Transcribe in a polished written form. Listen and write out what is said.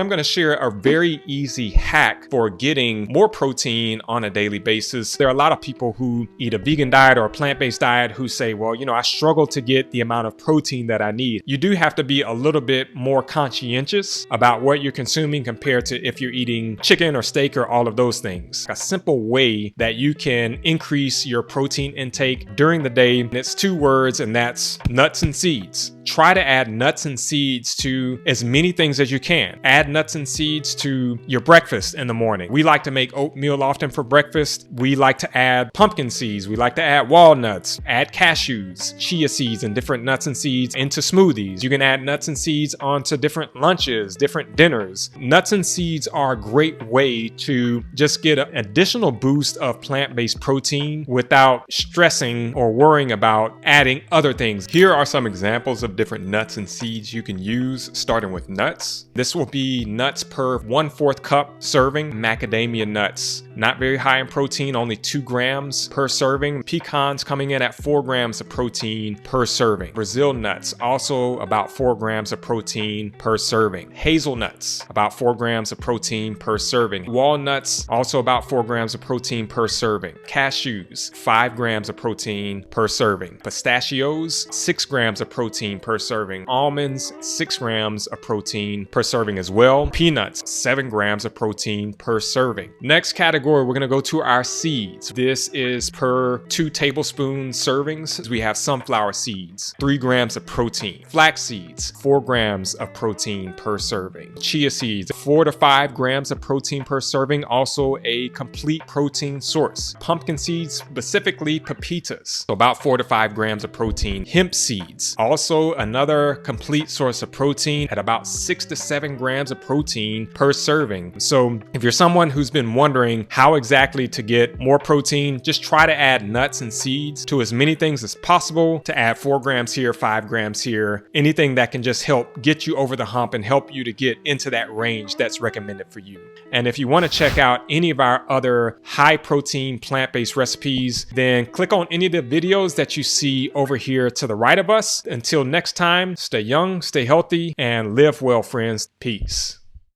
I'm going to share a very easy hack for getting more protein on a daily basis. There are a lot of people who eat a vegan diet or a plant-based diet who say, well, I struggle to get the amount of protein that I need. You do have to be a little bit more conscientious about what you're consuming compared to if you're eating chicken or steak or all of those things. A simple way that you can increase your protein intake during the day, it's 2 words, and that's nuts and seeds. Try to add nuts and seeds to as many things as you can. Add nuts and seeds to your breakfast in the morning. We like to make oatmeal often for breakfast. We like to add pumpkin seeds. We like to add walnuts, add cashews, chia seeds, and different nuts and seeds into smoothies. You can add nuts and seeds onto different lunches, different dinners. Nuts and seeds are a great way to just get an additional boost of plant-based protein without stressing or worrying about adding other things. Here are some examples of different nuts and seeds you can use, starting with nuts. This will be nuts per 1/4 cup serving. Macadamia nuts, not very high in protein, only 2 grams per serving. Pecans coming in at 4 grams of protein per serving. Brazil nuts, also about 4 grams of protein per serving. Hazelnuts, about 4 grams of protein per serving. Walnuts, also about 4 grams of protein per serving. Cashews, 5 grams of protein per serving. Pistachios, 6 grams of protein per serving. Almonds, 6 grams of protein per serving as well. Peanuts, 7 grams of protein per serving. Next category, we're going to go to our seeds. This is per 2 tablespoon servings. We have sunflower seeds, 3 grams of protein. Flax seeds, 4 grams of protein per serving. Chia seeds, 4 to 5 grams of protein per serving, also a complete protein source. Pumpkin seeds, specifically pepitas, so about 4 to 5 grams of protein. Hemp seeds, also another complete source of protein at about 6 to 7 grams of protein per serving. So if you're someone who's been wondering how exactly to get more protein, just try to add nuts and seeds to as many things as possible, to add 4 grams here, 5 grams here, anything that can just help get you over the hump and help you to get into that range that's recommended for you. And if you want to check out any of our other high protein plant-based recipes, then click on any of the videos that you see over here to the right of us. Until next time, stay young, stay healthy, and live well, friends. Peace.